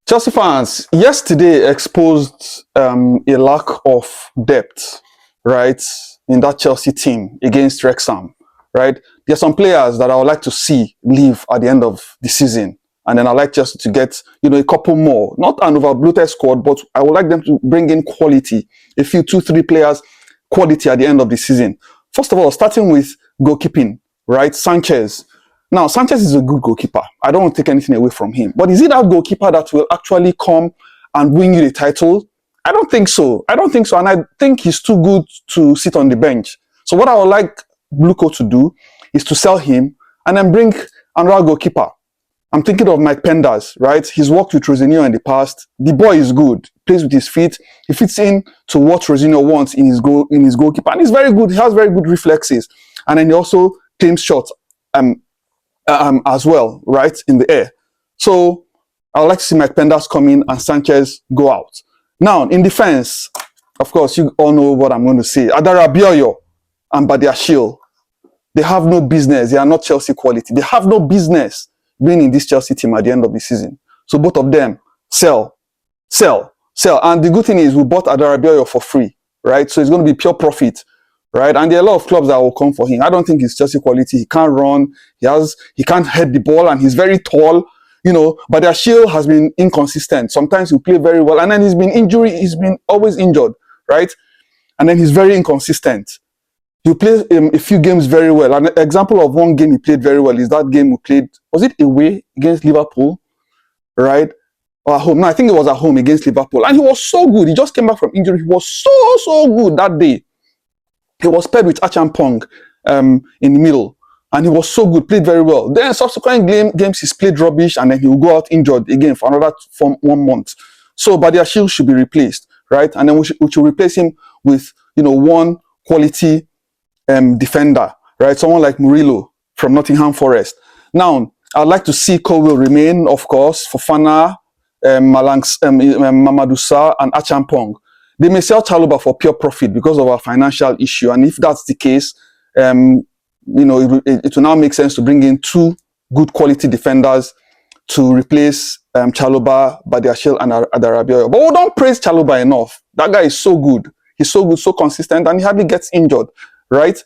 Chelsea fans, yesterday exposed a lack of depth, right, in that Chelsea team against Wrexham, right? There are some players that I would like to see leave at the end of the season, and then I'd like Chelsea to get, a couple more, not an over-bloated squad, but I would like them to bring in quality, a few, 2, 3 players, quality at the end of the season. First of all, starting with goalkeeping, right? Sanchez. Now, Sanchez is a good goalkeeper. I don't want to take anything away from him. But is he that goalkeeper that will actually come and win you the title? I don't think so. And I think he's too good to sit on the bench. So what I would like Bluco to do is to sell him and then bring another goalkeeper. I'm thinking of Mike Penders, right? He's worked with Rosinho in the past. The boy is good. Plays with his feet. He fits in to what Rosinho wants in his goalkeeper. And he's very good. He has very good reflexes. And then he also claims shots. As well, right, in the air. So I would like to see Mike Penders come in and Sanchez go out. Now, in defense, of course, you all know what I'm going to say. Adarabioyo and Badiashile, they have no business. They are not Chelsea quality. They have no business being in this Chelsea team at the end of the season. So both of them, sell. And the good thing is we bought Adarabioyo for free, right? So it's going to be pure profit. Right, and there are a lot of clubs that will come for him. I don't think he's Chelsea quality. He can't run. He can't head the ball, and he's very tall. But their shield has been inconsistent. Sometimes he play very well, and then he's been always injured, right? And then he's very inconsistent. He plays a few games very well. An example of one game he played very well is that game we played. Was it away against Liverpool, right? Or at home? No, I think it was at home against Liverpool, and he was so good. He just came back from injury. He was so good that day. He was paired with Achampong in the middle, and he was so good, played very well. Then subsequent games, he's played rubbish, and then he will go out injured again for another 1 month. So Badiashile should be replaced, right? And then we should replace him with, one quality defender, right? Someone like Murillo from Nottingham Forest. Now, I'd like to see Colwill remain, of course, Fofana, Mamadou Sarr, and Achampong. They may sell Chalobah for pure profit because of our financial issue. And if that's the case, it will now make sense to bring in 2 good quality defenders to replace Chalobah, Badiashile, and Adarabioyo. But we don't praise Chalobah enough. That guy is so good. He's so good, so consistent, and he hardly gets injured, right?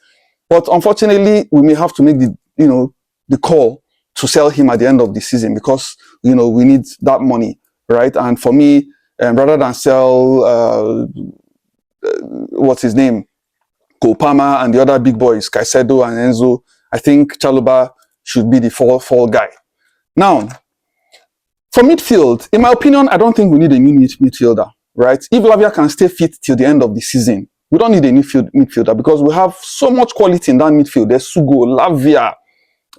But unfortunately, we may have to make the call to sell him at the end of the season because, we need that money, right? And for me, rather than sell, what's his name, Kopama and the other big boys, Caicedo and Enzo, I think Chalobah should be the fall guy. Now, for midfield, in my opinion, I don't think we need a new midfielder, right? If Lavia can stay fit till the end of the season, we don't need a new midfielder because we have so much quality in that midfield. There's Sugo, Lavia,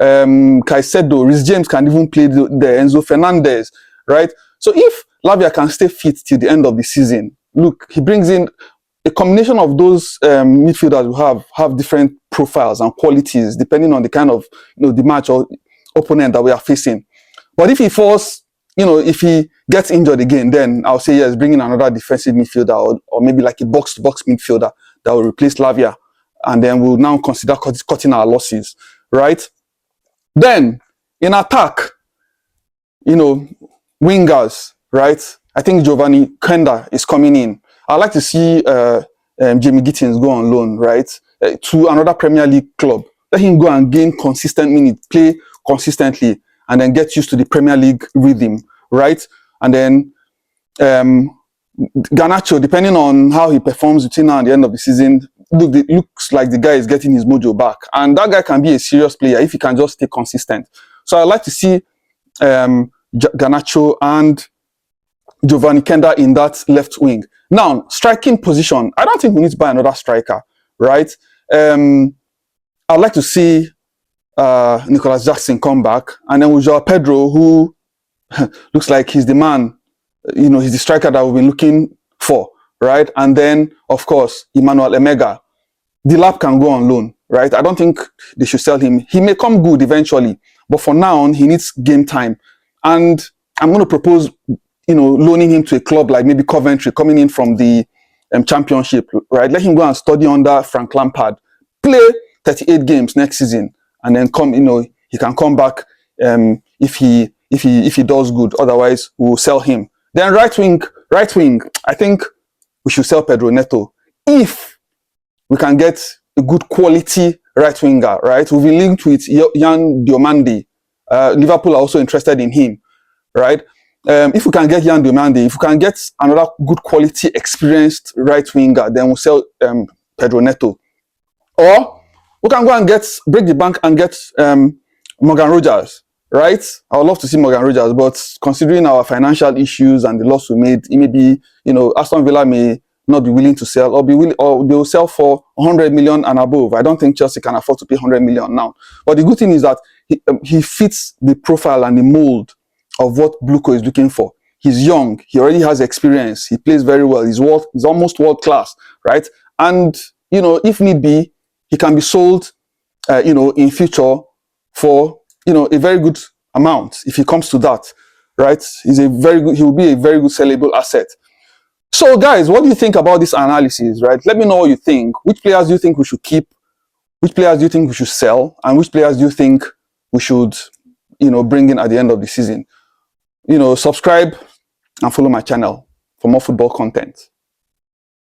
Caicedo, Reece James can even play there, Enzo Fernandez, right? So if Lavia can stay fit till the end of the season, look, he brings in a combination of those midfielders who have different profiles and qualities depending on the kind of the match or opponent that we are facing. But if he falls, if he gets injured again, then I'll say yes, bring in another defensive midfielder or maybe like a box-to-box midfielder that will replace Lavia, and then we'll now consider cutting our losses, right? Then in attack, wingers, right? I think Giovanni Kenda is coming in. I'd like to see Jamie Gittins go on loan, right? To another Premier League club. Let him go and gain consistent minutes, play consistently, and then get used to the Premier League rhythm, right? And then Garnacho, depending on how he performs between now and the end of the season, it looks like the guy is getting his mojo back. And that guy can be a serious player if he can just stay consistent. So I'd like to see Garnacho and Giovanni Kenda in that left wing. Now, striking position, I don't think we need to buy another striker, right? I'd like to see Nicholas Jackson come back, and then with João Pedro, who looks like he's the man, he's the striker that we've been looking for, right? And then, of course, Emmanuel Emega. Dilap can go on loan, right? I don't think they should sell him. He may come good eventually, but for now, he needs game time. And I'm going to propose loaning him to a club like maybe Coventry, coming in from the championship, right? Let him go and study under Frank Lampard, play 38 games next season, and then he can come back if he does good. Otherwise, we'll sell him Then right wing, I think we should sell Pedro Neto if we can get a good quality right winger, right? We've been linked with Yan Diomande. Liverpool are also interested in him, right? If we can get Yan Diomande, if we can get another good quality, experienced right winger, then we'll sell Pedro Neto. Or we can go and break the bank and get Morgan Rogers, right? I would love to see Morgan Rogers, but considering our financial issues and the loss we made, it may be, Aston Villa may not be willing to sell, or they will sell for 100 million and above. I don't think Chelsea can afford to pay 100 million now. But the good thing is that he fits the profile and the mold of what Bluco is looking for. He's young. He already has experience. He plays very well. He's almost world class, right? And if need be, he can be sold, in future for a very good amount if he comes to that, right? He will be a very good sellable asset. So guys, what do you think about this analysis, right? Let me know what you think. Which players do you think we should keep? Which players do you think we should sell? And which players do you think we should, bring in at the end of the season? Subscribe and follow my channel for more football content.